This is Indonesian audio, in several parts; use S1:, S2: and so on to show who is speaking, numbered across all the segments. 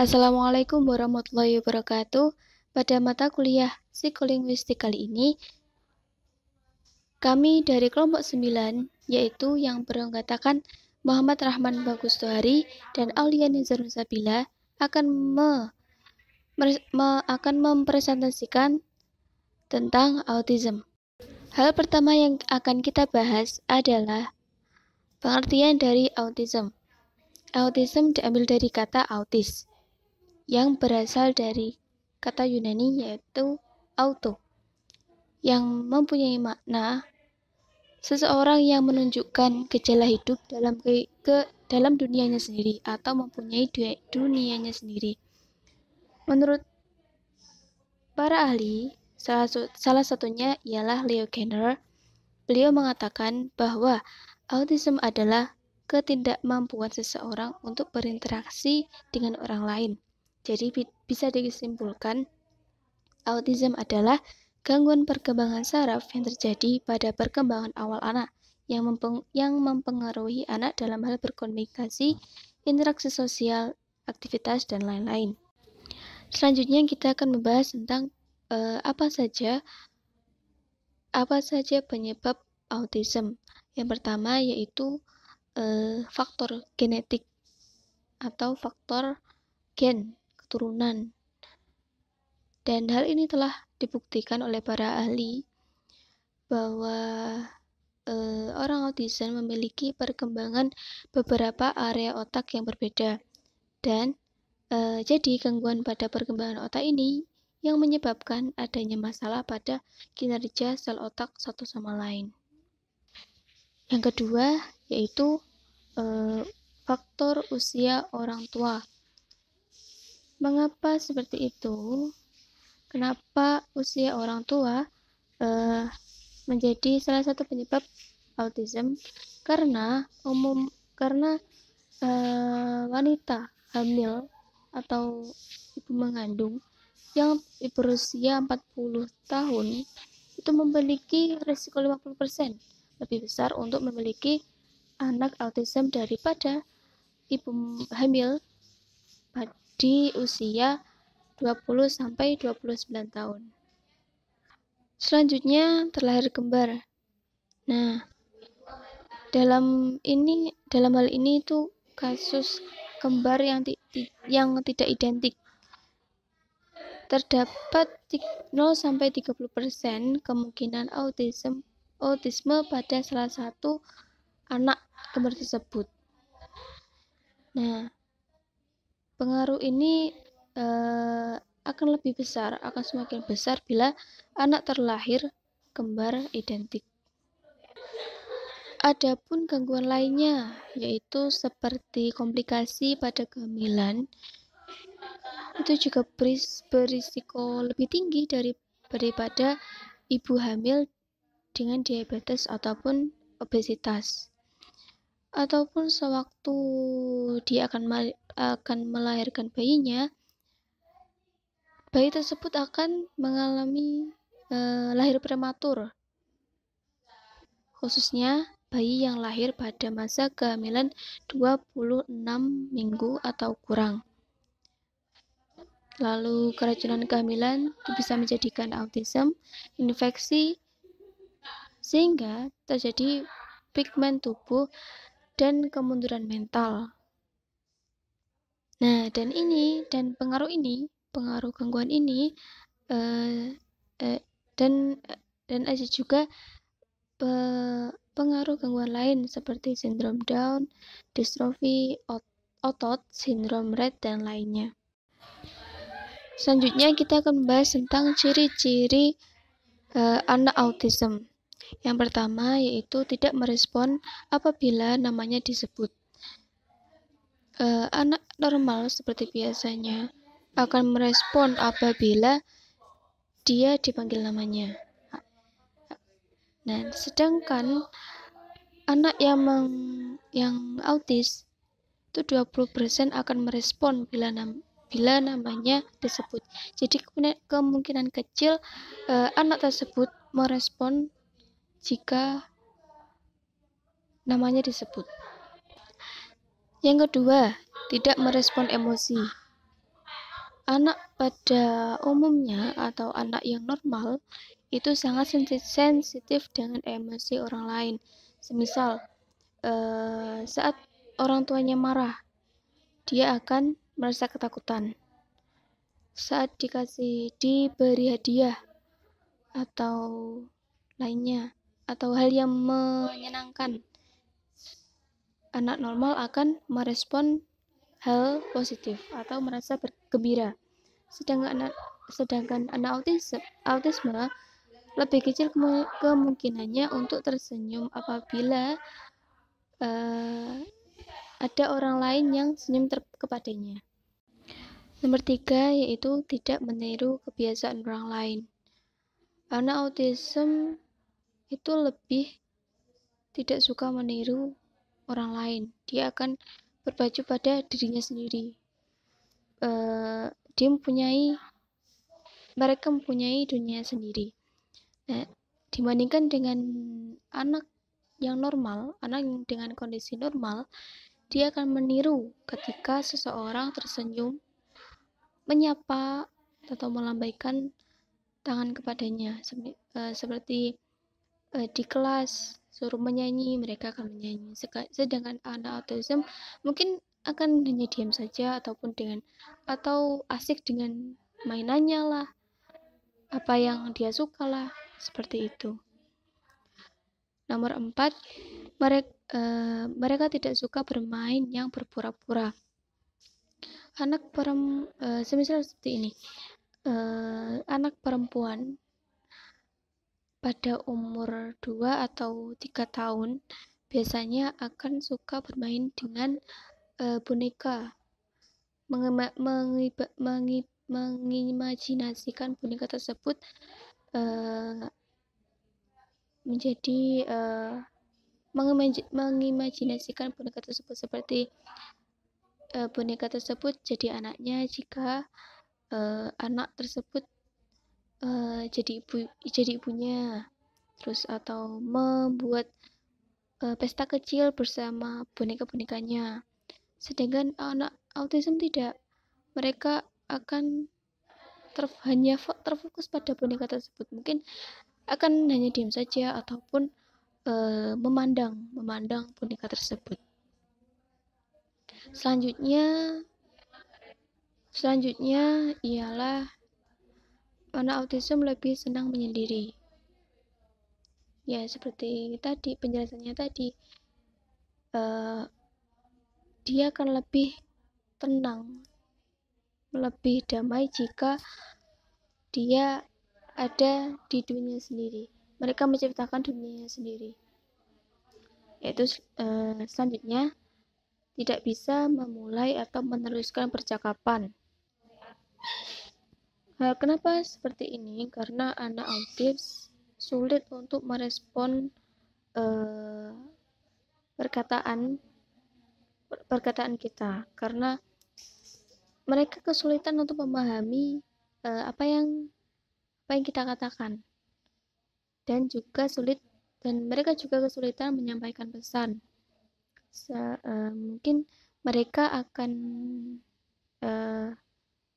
S1: Assalamualaikum warahmatullahi wabarakatuh. Pada mata kuliah psikolinguistik kali ini, kami dari kelompok 9, yaitu yang beranggotakan Muhammad Rahman Bagus Tuhari dan Aulia Nizar Nusabila akan mempresentasikan tentang autism. Hal pertama yang akan kita bahas adalah pengertian dari autism. Autism diambil dari kata autis, yang berasal dari kata Yunani yaitu auto, yang mempunyai makna seseorang yang menunjukkan gejala hidup dalam dunianya sendiri atau mempunyai dunianya sendiri. Menurut para ahli, salah satunya ialah Leo Kanner. Beliau mengatakan bahwa autism adalah ketidakmampuan seseorang untuk berinteraksi dengan orang lain. Jadi bisa disimpulkan, autism adalah gangguan perkembangan saraf yang terjadi pada perkembangan awal anak yang mempengaruhi anak dalam hal berkomunikasi, interaksi sosial, aktivitas, dan lain-lain. Selanjutnya kita akan membahas tentang apa saja penyebab autism. Yang pertama yaitu faktor genetik atau faktor gen keturunan. Dan hal ini telah dibuktikan oleh para ahli bahwa orang autism memiliki perkembangan beberapa area otak yang berbeda. Dan jadi gangguan pada perkembangan otak ini yang menyebabkan adanya masalah pada kinerja sel otak satu sama lain. Yang kedua yaitu faktor usia orang tua. Mengapa seperti itu? Kenapa usia orang tua menjadi salah satu penyebab autism? Karena wanita hamil atau ibu mengandung yang berusia 40 tahun itu memiliki risiko 50% lebih besar untuk memiliki anak autism daripada ibu hamil di usia 20-29 tahun. Selanjutnya, terlahir kembar. Nah, dalam hal ini itu kasus kembar yang tidak identik. Terdapat 0-30% kemungkinan autisme pada salah satu anak kembar tersebut. Nah, pengaruh ini akan semakin besar bila anak terlahir kembar identik. Adapun gangguan lainnya yaitu seperti komplikasi pada kehamilan itu juga berisiko lebih tinggi daripada ibu hamil dengan diabetes ataupun obesitas. Ataupun sewaktu dia akan melahirkan bayinya, bayi tersebut akan mengalami lahir prematur, khususnya bayi yang lahir pada masa kehamilan 26 minggu atau kurang. Lalu keracunan kehamilan itu bisa menjadikan autism, infeksi, sehingga terjadi pigmen tubuh dan kemunduran mental. Nah, dan pengaruh gangguan ini dan ada juga pengaruh gangguan lain seperti sindrom Down, distrofi otot, sindrom Rett, dan lainnya. Selanjutnya kita akan membahas tentang ciri-ciri anak autism. Yang pertama yaitu tidak merespon apabila namanya disebut. Anak normal seperti biasanya akan merespon apabila dia dipanggil namanya. Nah, sedangkan anak yang autis itu 20% akan merespon bila namanya disebut. Jadi kemungkinan kecil anak tersebut merespon jika namanya disebut. Yang kedua, tidak merespon emosi. Anak pada umumnya atau anak yang normal itu sangat sensitif dengan emosi orang lain. Semisal saat orang tuanya marah, dia akan merasa ketakutan. Saat diberi hadiah atau lainnya, atau hal yang menyenangkan, anak normal akan merespon hal positif atau merasa bergembira. Sedangkan anak autisme lebih kecil kemungkinannya untuk tersenyum apabila ada orang lain yang senyum kepadanya. Nomor 3 yaitu tidak meniru kebiasaan orang lain. Anak autism itu lebih tidak suka meniru orang lain. Dia akan berpacu pada dirinya sendiri. Mereka mempunyai dunia sendiri. Nah, dibandingkan dengan anak yang normal, anak yang dengan kondisi normal, dia akan meniru ketika seseorang tersenyum, menyapa atau melambaikan tangan kepadanya, seperti di kelas suruh menyanyi, mereka akan menyanyi. Sedangkan anak autism mungkin akan hanya diam saja atau asik dengan mainannya lah, apa yang dia suka lah, seperti itu. Nomor 4, mereka tidak suka bermain yang berpura-pura. Semisal seperti ini, anak perempuan pada umur 2 atau 3 tahun biasanya akan suka bermain dengan boneka, mengimajinasikan boneka tersebut mengimajinasikan boneka tersebut seperti boneka tersebut jadi anaknya jika anak tersebut jadi ibunya, terus atau membuat pesta kecil bersama boneka-bonekanya. Sedangkan anak autism tidak, mereka akan hanya terfokus pada boneka tersebut, mungkin akan hanya diam saja ataupun memandang boneka tersebut. Selanjutnya ialah anak autism lebih senang menyendiri. Ya, seperti tadi penjelasannya tadi, dia akan lebih tenang, lebih damai jika dia ada di dunia sendiri. Mereka menciptakan dunia sendiri. Yaitu selanjutnya tidak bisa memulai atau meneruskan percakapan. Kenapa seperti ini? Karena anak autis sulit untuk merespon perkataan kita, karena mereka kesulitan untuk memahami apa yang kita katakan, dan mereka juga kesulitan menyampaikan pesan. Mungkin mereka akan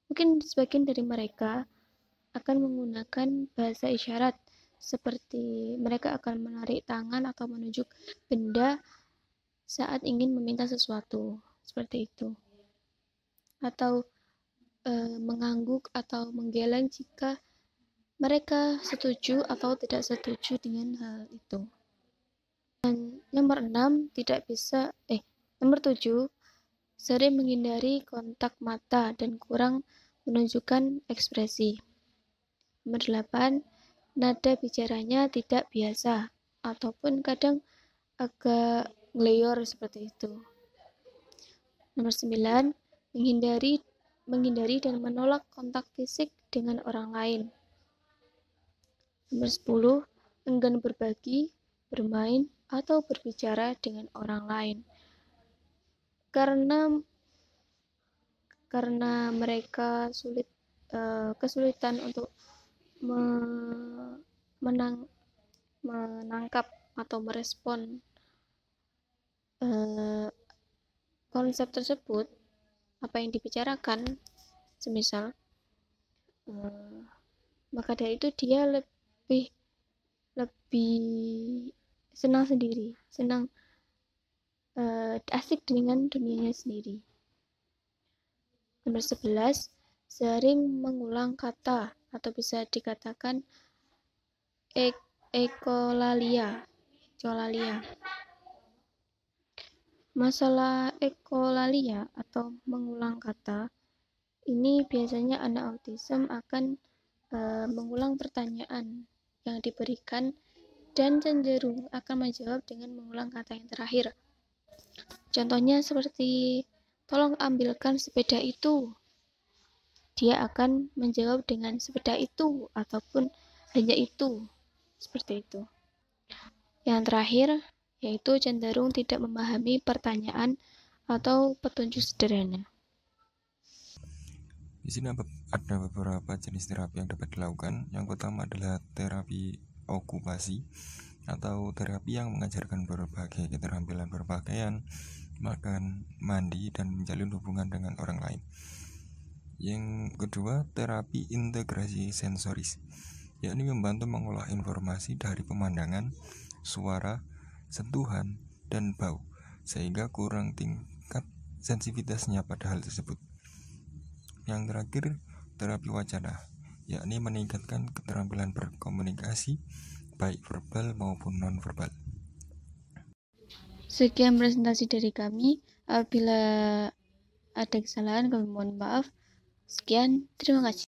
S1: mungkin sebagian dari mereka akan menggunakan bahasa isyarat, seperti mereka akan menarik tangan atau menunjuk benda saat ingin meminta sesuatu, seperti itu, atau mengangguk atau menggeleng jika mereka setuju atau tidak setuju dengan hal itu. Dan nomor 7, sering menghindari kontak mata dan kurang menunjukkan ekspresi. Nomor 8, nada bicaranya tidak biasa ataupun kadang agak ngeleyor, seperti itu. Nomor 9, menghindari dan menolak kontak fisik dengan orang lain. Nomor 10, enggan berbagi, bermain, atau berbicara dengan orang lain. Karena mereka kesulitan untuk menangkap atau merespon konsep tersebut, apa yang dibicarakan, semisal maka dari itu dia lebih senang sendiri, senang asik dengan dunianya sendiri. Nomor 11, sering mengulang kata atau bisa dikatakan ekolalia. Masalah ekolalia atau mengulang kata ini biasanya anak autism akan mengulang pertanyaan yang diberikan dan cenderung akan menjawab dengan mengulang kata yang terakhir. Contohnya seperti, tolong ambilkan sepeda itu. Dia akan menjawab dengan sepeda itu ataupun hanya itu. Seperti itu. Yang terakhir, yaitu cenderung tidak memahami pertanyaan atau petunjuk sederhana.
S2: Di sini ada beberapa jenis terapi yang dapat dilakukan. Yang pertama adalah terapi okupasi atau terapi yang mengajarkan berbagai keterampilan berpakaian, makan, mandi, dan menjalin hubungan dengan orang lain. Yang kedua, terapi integrasi sensoris, yakni membantu mengolah informasi dari pemandangan, suara, sentuhan, dan bau, sehingga kurang tingkat sensitivitasnya pada hal tersebut. Yang terakhir, terapi wacana, yakni meningkatkan keterampilan berkomunikasi, baik verbal maupun non-verbal.
S1: Sekian presentasi dari kami. Apabila ada kesalahan, kami mohon maaf. Sekian, terima kasih.